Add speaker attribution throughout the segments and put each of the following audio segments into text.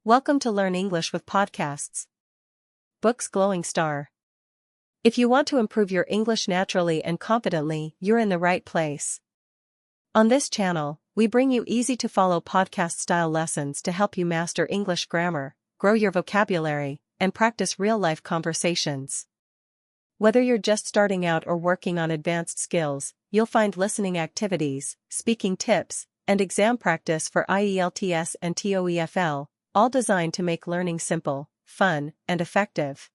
Speaker 1: Welcome to Learn English with Podcasts. Book's Glowing Star. If you want to improve your English naturally and confidently, you're in the right place. On this channel, we bring you easy-to-follow podcast-style lessons to help you master English grammar, grow your vocabulary, and practice real-life conversations. Whether you're just starting out or working on advanced skills, you'll find listening activities, speaking tips, and exam practice for IELTS and TOEFL, all designed to make learning simple, fun, and effective.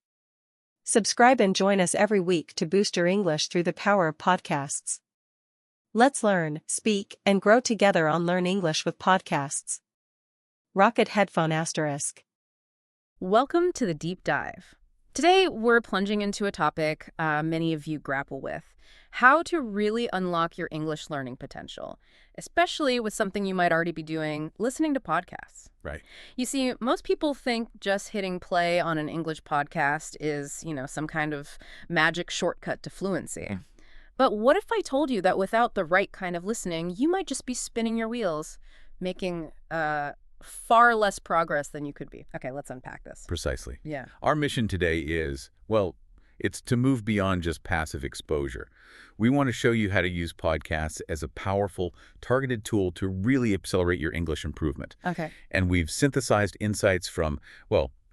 Speaker 1: Subscribe and join us every week to boost your English through the power of podcasts. Let's learn, speak, and grow together on Learn English with Podcasts. Rocket Headphone **.
Speaker 2: Welcome to the deep dive. Today, we're plunging into a topic many of you grapple with: how to really unlock your English learning potential, especially with something you might already be doing, listening to podcasts.
Speaker 3: Right.
Speaker 2: You see, most people think just hitting play on an English podcast is, some kind of magic shortcut to fluency. But what if I told you that without the right kind of listening, you might just be spinning your wheels, making far less progress than you could be? Okay, let's unpack this.
Speaker 3: Precisely.
Speaker 2: Yeah.
Speaker 3: Our mission today is, it's to move beyond just passive exposure. We want to show you how to use podcasts as a powerful, targeted tool to really accelerate your English improvement.
Speaker 2: Okay.
Speaker 3: And we've synthesized insights from,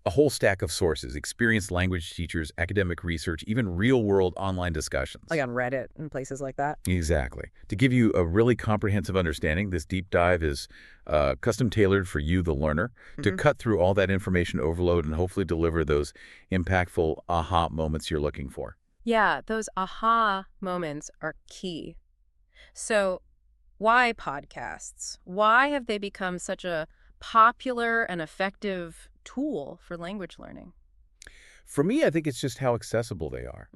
Speaker 3: a whole stack of sources: experienced language teachers, academic research, even real-world online discussions.
Speaker 2: Like on Reddit and places like that?
Speaker 3: Exactly. To give you a really comprehensive understanding, this deep dive is custom-tailored for you, the learner, to cut through all that information overload and hopefully deliver those impactful aha moments you're looking for.
Speaker 2: Yeah, those aha moments are key. So why podcasts? Why have they become such a popular and effective tool for language learning?
Speaker 3: For me, I think it's just how accessible they are.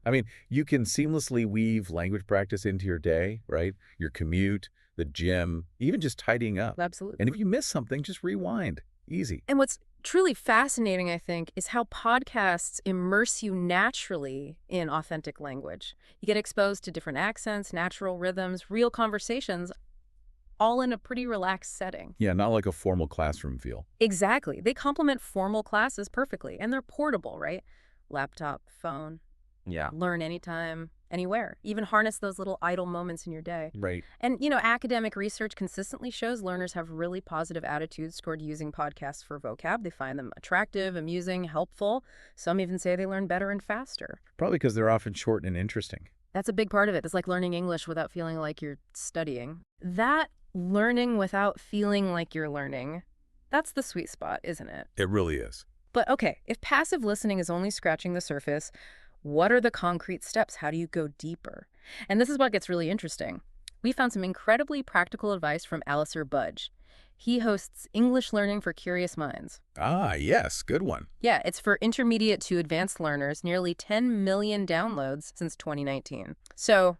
Speaker 3: I mean, you can seamlessly weave language practice into your day, right? Your commute, the gym, even just tidying up.
Speaker 2: Absolutely.
Speaker 3: And if you miss something, just rewind. Easy.
Speaker 2: And what's truly fascinating, I think, is how podcasts immerse you naturally in authentic language. You get exposed to different accents, natural rhythms, real conversations, all in a pretty relaxed setting.
Speaker 3: Yeah, not like a formal classroom feel.
Speaker 2: Exactly. They complement formal classes perfectly, and they're portable, right? Laptop, phone.
Speaker 3: Yeah.
Speaker 2: Learn anytime, anywhere. Even harness those little idle moments in your day.
Speaker 3: Right.
Speaker 2: And, academic research consistently shows learners have really positive attitudes toward using podcasts for vocab. They find them attractive, amusing, helpful. Some even say they learn better and faster.
Speaker 3: Probably because they're often short and interesting.
Speaker 2: That's a big part of it. It's like learning English without feeling like you're studying. That learning without feeling like you're learning, that's the sweet spot, isn't it?
Speaker 3: It really is.
Speaker 2: But okay, if passive listening is only scratching the surface, what are the concrete steps? How do you go deeper? And this is what gets really interesting. We found some incredibly practical advice from Alistair Budge. He hosts English Learning for Curious Minds.
Speaker 3: Ah, yes, good one.
Speaker 2: Yeah, it's for intermediate to advanced learners, nearly 10 million downloads since 2019. So,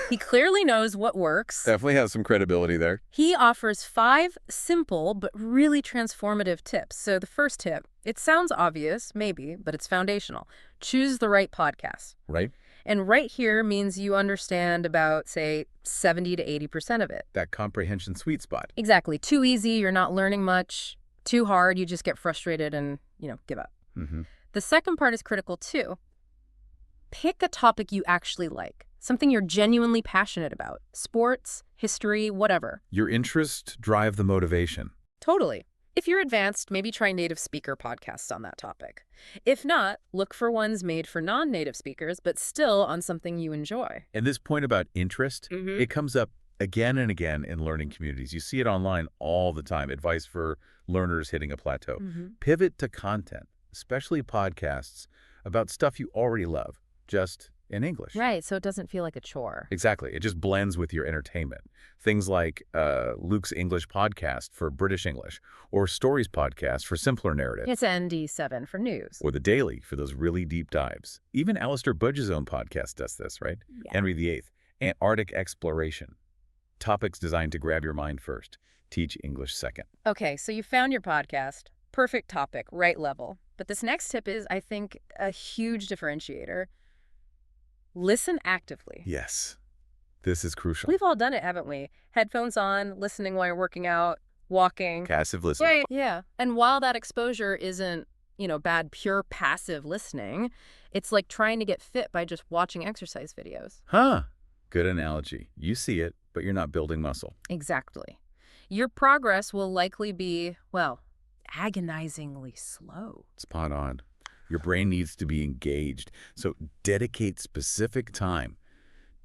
Speaker 2: he clearly knows what works.
Speaker 3: Definitely has some credibility there.
Speaker 2: He offers 5 simple but really transformative tips. So the first tip, it sounds obvious, maybe, but it's foundational. Choose the right podcast.
Speaker 3: Right.
Speaker 2: And right here means you understand about, say, 70 to 80% of it.
Speaker 3: That comprehension sweet spot.
Speaker 2: Exactly. Too easy, you're not learning much. Too hard, you just get frustrated and, give up. The second part is critical too. Pick a topic you actually like. Something you're genuinely passionate about. Sports, history, whatever.
Speaker 3: Your interests drive the motivation.
Speaker 2: Totally. If you're advanced, maybe try native speaker podcasts on that topic. If not, look for ones made for non-native speakers, but still on something you enjoy.
Speaker 3: And this point about interest, it comes up again and again in learning communities. You see it online all the time. Advice for learners hitting a plateau. Pivot to content, especially podcasts, about stuff you already love, just in English.
Speaker 2: Right, so it doesn't feel like a chore.
Speaker 3: Exactly. It just blends with your entertainment. Things like Luke's English podcast for British English, or Stories podcast for simpler narrative.
Speaker 2: It's ND7 for news.
Speaker 3: Or The Daily for those really deep dives. Even Alistair Budge's own podcast does this, right?
Speaker 2: Yeah.
Speaker 3: Henry VIII. Antarctic exploration. Topics designed to grab your mind first. Teach English second.
Speaker 2: Okay, so you found your podcast. Perfect topic, right level. But this next tip is, I think, a huge differentiator. Listen actively.
Speaker 3: Yes, this is crucial.
Speaker 2: We've all done it, haven't we? Headphones on, listening while you're working out, walking.
Speaker 3: Passive listening.
Speaker 2: Yeah. And while that exposure isn't, bad, pure passive listening, it's like trying to get fit by just watching exercise videos.
Speaker 3: Huh. Good analogy. You see it, but you're not building muscle.
Speaker 2: Exactly. Your progress will likely be, well, agonizingly slow.
Speaker 3: Spot on. Your brain needs to be engaged. So dedicate specific time,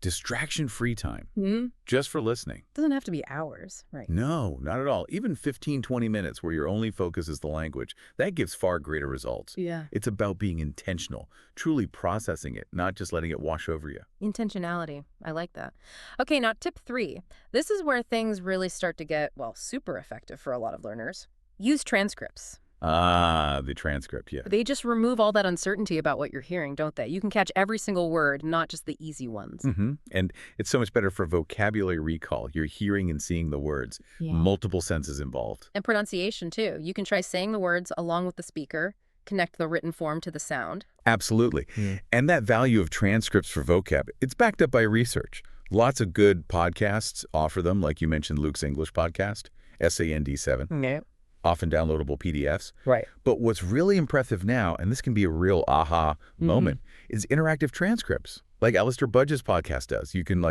Speaker 3: distraction-free time, just for listening.
Speaker 2: Doesn't have to be hours, right?
Speaker 3: No, not at all. Even 15, 20 minutes where your only focus is the language, that gives far greater results.
Speaker 2: Yeah.
Speaker 3: It's about being intentional, truly processing it, not just letting it wash over you.
Speaker 2: Intentionality. I like that. Okay, now tip 3. This is where things really start to get, well, super effective for a lot of learners. Use transcripts.
Speaker 3: Ah, the transcript, yeah.
Speaker 2: They just remove all that uncertainty about what you're hearing, don't they? You can catch every single word, not just the easy ones.
Speaker 3: And it's so much better for vocabulary recall. You're hearing and seeing the words.
Speaker 2: Yeah.
Speaker 3: Multiple senses involved.
Speaker 2: And pronunciation, too. You can try saying the words along with the speaker, connect the written form to the sound.
Speaker 3: Absolutely. And that value of transcripts for vocab, it's backed up by research. Lots of good podcasts offer them, like you mentioned Luke's English podcast, SAND7.
Speaker 2: Yeah.
Speaker 3: Often downloadable PDFs.
Speaker 2: Right.
Speaker 3: But what's really impressive now, and this can be a real aha moment, is interactive transcripts, like Alistair Budge's podcast does. You can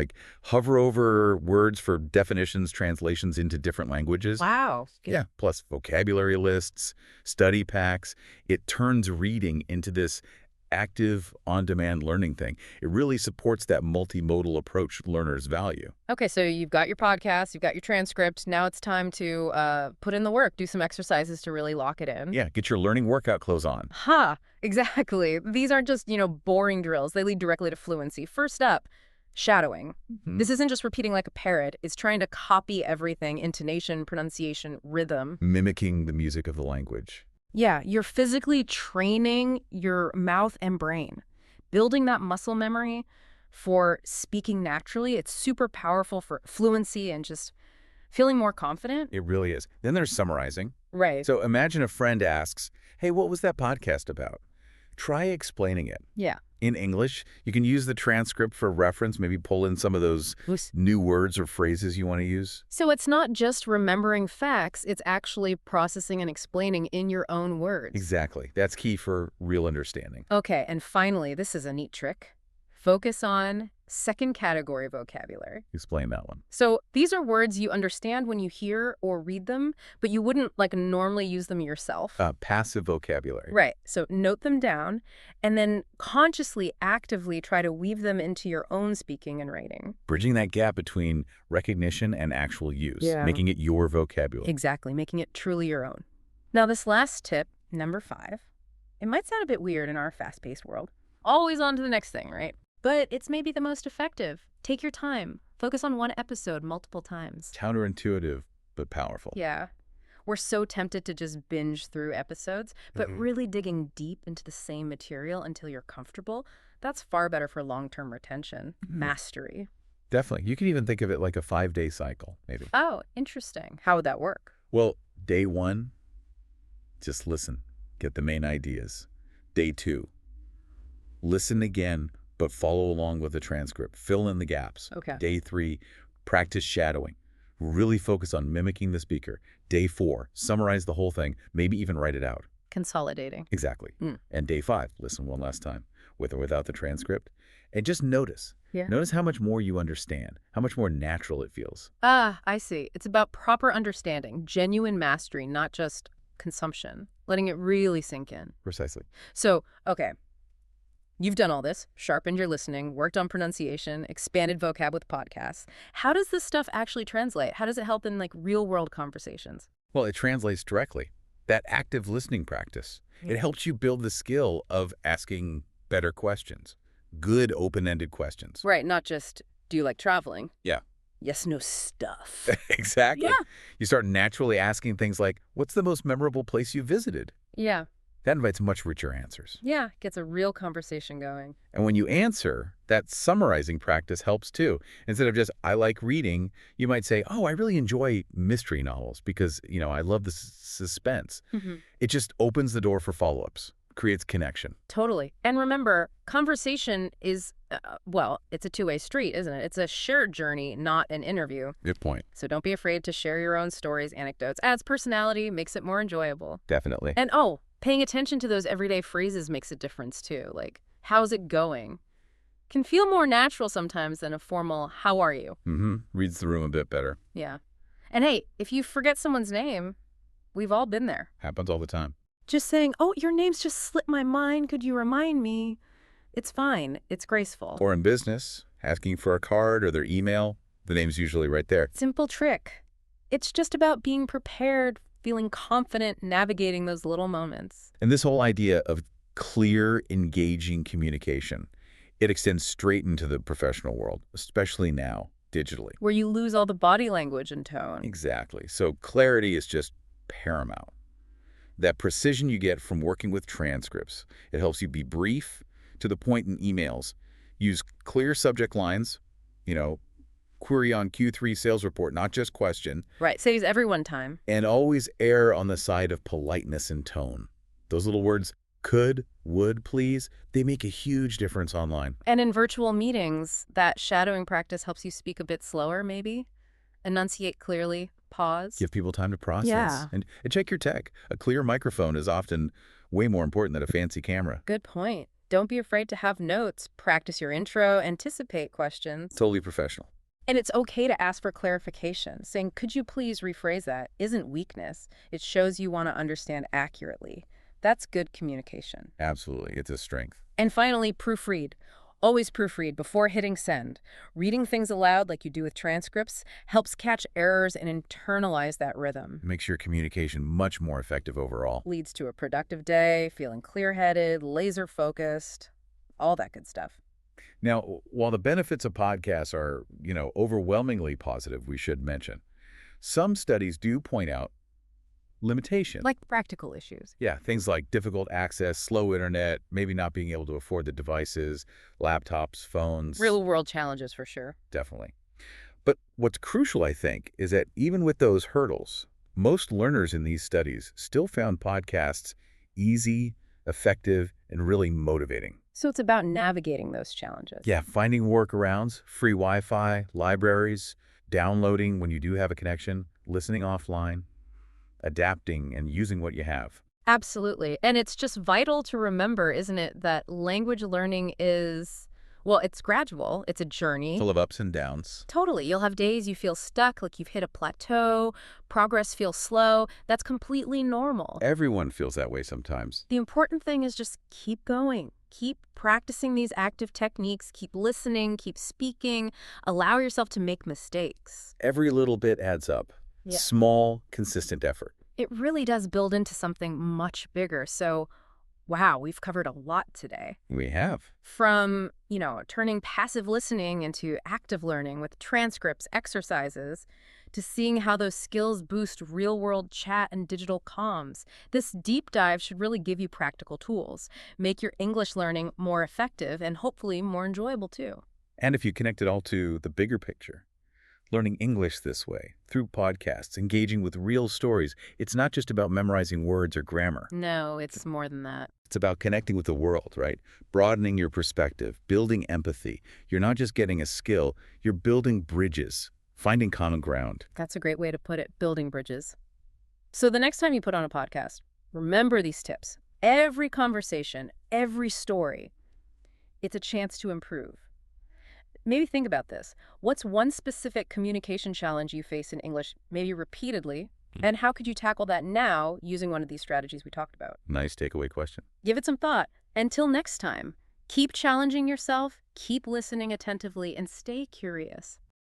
Speaker 3: hover over words for definitions, translations into different languages.
Speaker 2: Wow.
Speaker 3: Yeah, plus vocabulary lists, study packs. It turns reading into this active, on-demand learning thing. It really supports that multimodal approach learners value.
Speaker 2: Okay, so you've got your podcast, you've got your transcript. Now it's time to put in the work, do some exercises to really lock it in.
Speaker 3: Yeah, get your learning workout clothes on.
Speaker 2: Exactly. These aren't just, boring drills. They lead directly to fluency. First up, shadowing. This isn't just repeating like a parrot. It's trying to copy everything, intonation, pronunciation, rhythm.
Speaker 3: Mimicking the music of the language.
Speaker 2: Yeah, you're physically training your mouth and brain, building that muscle memory for speaking naturally. It's super powerful for fluency and just feeling more confident.
Speaker 3: It really is. Then there's summarizing.
Speaker 2: Right.
Speaker 3: So imagine a friend asks, hey, what was that podcast about? Try explaining it.
Speaker 2: Yeah.
Speaker 3: In English, you can use the transcript for reference, maybe pull in some of those new words or phrases you want to use.
Speaker 2: So it's not just remembering facts, it's actually processing and explaining in your own words.
Speaker 3: Exactly. That's key for real understanding.
Speaker 2: Okay, and finally, this is a neat trick. Focus on second category vocabulary.
Speaker 3: Explain that one.
Speaker 2: So these are words you understand when you hear or read them, but you wouldn't normally use them yourself.
Speaker 3: Passive vocabulary.
Speaker 2: Right. So note them down and then consciously, actively try to weave them into your own speaking and writing.
Speaker 3: Bridging that gap between recognition and actual use.
Speaker 2: Yeah.
Speaker 3: Making it your vocabulary.
Speaker 2: Exactly. Making it truly your own. Now, this last tip, number 5, it might sound a bit weird in our fast-paced world. Always on to the next thing, right? But it's maybe the most effective. Take your time. Focus on one episode multiple times.
Speaker 3: Counterintuitive, but powerful.
Speaker 2: Yeah. We're so tempted to just binge through episodes, but really digging deep into the same material until you're comfortable, that's far better for long-term retention, mastery.
Speaker 3: Definitely. You can even think of it like a 5-day cycle, maybe.
Speaker 2: Oh, interesting. How would that work?
Speaker 3: Well, day 1, just listen. Get the main ideas. Day 2, listen again, but follow along with the transcript. Fill in the gaps.
Speaker 2: Okay.
Speaker 3: Day 3, practice shadowing. Really focus on mimicking the speaker. Day 4, summarize the whole thing, maybe even write it out.
Speaker 2: Consolidating.
Speaker 3: Exactly. And day 5, listen one last time, with or without the transcript. And just notice.
Speaker 2: Yeah.
Speaker 3: Notice how much more you understand, how much more natural it feels.
Speaker 2: Ah, I see. It's about proper understanding, genuine mastery, not just consumption, letting it really sink in.
Speaker 3: Precisely.
Speaker 2: So, okay. You've done all this, sharpened your listening, worked on pronunciation, expanded vocab with podcasts. How does this stuff actually translate? How does it help in real-world conversations?
Speaker 3: Well, it translates directly. That active listening practice, it helps you build the skill of asking better questions, good open-ended questions.
Speaker 2: Right, not just, do you like traveling?
Speaker 3: Yeah.
Speaker 2: Yes, no stuff.
Speaker 3: Exactly.
Speaker 2: Yeah.
Speaker 3: You start naturally asking things like, what's the most memorable place you visited?
Speaker 2: Yeah.
Speaker 3: That invites much richer answers.
Speaker 2: Yeah, gets a real conversation going.
Speaker 3: And when you answer, that summarizing practice helps too. Instead of just, I like reading, you might say, oh, I really enjoy mystery novels because, I love the suspense. It just opens the door for follow-ups. creates connection.
Speaker 2: Totally. And remember, conversation is, well, it's a two-way street, isn't it? It's a shared journey, not an interview.
Speaker 3: Good point.
Speaker 2: So don't be afraid to share your own stories, anecdotes. Adds personality, makes it more enjoyable.
Speaker 3: Definitely.
Speaker 2: And paying attention to those everyday phrases makes a difference too. Like, how's it going? Can feel more natural sometimes than a formal, how are you?
Speaker 3: Reads the room a bit better.
Speaker 2: Yeah. And hey, if you forget someone's name, we've all been there.
Speaker 3: Happens all the time.
Speaker 2: Just saying, oh, your name's just slipped my mind. Could you remind me? It's fine. It's graceful.
Speaker 3: Or in business, asking for a card or their email, the name's usually right there.
Speaker 2: Simple trick. It's just about being prepared, feeling confident, navigating those little moments.
Speaker 3: And this whole idea of clear, engaging communication, it extends straight into the professional world, especially now, digitally.
Speaker 2: Where you lose all the body language and tone.
Speaker 3: Exactly. So clarity is just paramount. That precision you get from working with transcripts, it helps you be brief, to the point in emails. Use clear subject lines, query on Q3 sales report, not just question.
Speaker 2: Right, saves everyone time.
Speaker 3: And always err on the side of politeness and tone. Those little words, could, would, please, they make a huge difference online.
Speaker 2: And in virtual meetings, that shadowing practice helps you speak a bit slower, maybe. Enunciate clearly, pause.
Speaker 3: Give people time to process.
Speaker 2: Yeah.
Speaker 3: And check your tech. A clear microphone is often way more important than a fancy camera.
Speaker 2: Good point. Don't be afraid to have notes. Practice your intro, anticipate questions.
Speaker 3: Totally professional.
Speaker 2: And it's okay to ask for clarification. Saying, could you please rephrase that, isn't weakness. It shows you want to understand accurately. That's good communication.
Speaker 3: Absolutely. It's a strength.
Speaker 2: And finally, proofread. Always proofread before hitting send. Reading things aloud like you do with transcripts helps catch errors and internalize that rhythm.
Speaker 3: It makes your communication much more effective overall.
Speaker 2: Leads to a productive day, feeling clear-headed, laser-focused, all that good stuff.
Speaker 3: Now, while the benefits of podcasts are, overwhelmingly positive, we should mention, some studies do point out limitations.
Speaker 2: Like practical issues.
Speaker 3: Yeah, things like difficult access, slow internet, maybe not being able to afford the devices, laptops, phones.
Speaker 2: Real-world challenges for sure.
Speaker 3: Definitely. But what's crucial, I think, is that even with those hurdles, most learners in these studies still found podcasts easy, effective, and really motivating.
Speaker 2: So it's about navigating those challenges.
Speaker 3: Yeah, finding workarounds, free Wi-Fi, libraries, downloading when you do have a connection, listening offline, adapting and using what you have.
Speaker 2: Absolutely. And it's just vital to remember, isn't it, that language learning is, well, it's gradual. It's a journey.
Speaker 3: Full of ups and downs.
Speaker 2: Totally. You'll have days you feel stuck, like you've hit a plateau. Progress feels slow. That's completely normal.
Speaker 3: Everyone feels that way sometimes.
Speaker 2: The important thing is just keep going. Keep practicing these active techniques. Keep listening. Keep speaking. Allow yourself to make mistakes.
Speaker 3: Every little bit adds up.
Speaker 2: Yeah.
Speaker 3: Small, consistent effort.
Speaker 2: It really does build into something much bigger. So, wow, we've covered a lot today.
Speaker 3: We have.
Speaker 2: From, turning passive listening into active learning with transcripts, exercises, to seeing how those skills boost real-world chat and digital comms. This deep dive should really give you practical tools, make your English learning more effective and hopefully more enjoyable too.
Speaker 3: And if you connect it all to the bigger picture, learning English this way, through podcasts, engaging with real stories, it's not just about memorizing words or grammar.
Speaker 2: No, it's more than that.
Speaker 3: It's about connecting with the world, right? Broadening your perspective, building empathy. You're not just getting a skill, you're building bridges, finding common ground.
Speaker 2: That's a great way to put it, building bridges. So the next time you put on a podcast, remember these tips. Every conversation, every story, it's a chance to improve. Maybe think about this. What's one specific communication challenge you face in English, maybe repeatedly, and how could you tackle that now using one of these strategies we talked about?
Speaker 3: Nice takeaway question.
Speaker 2: Give it some thought. Until next time, keep challenging yourself, keep listening attentively, and stay curious.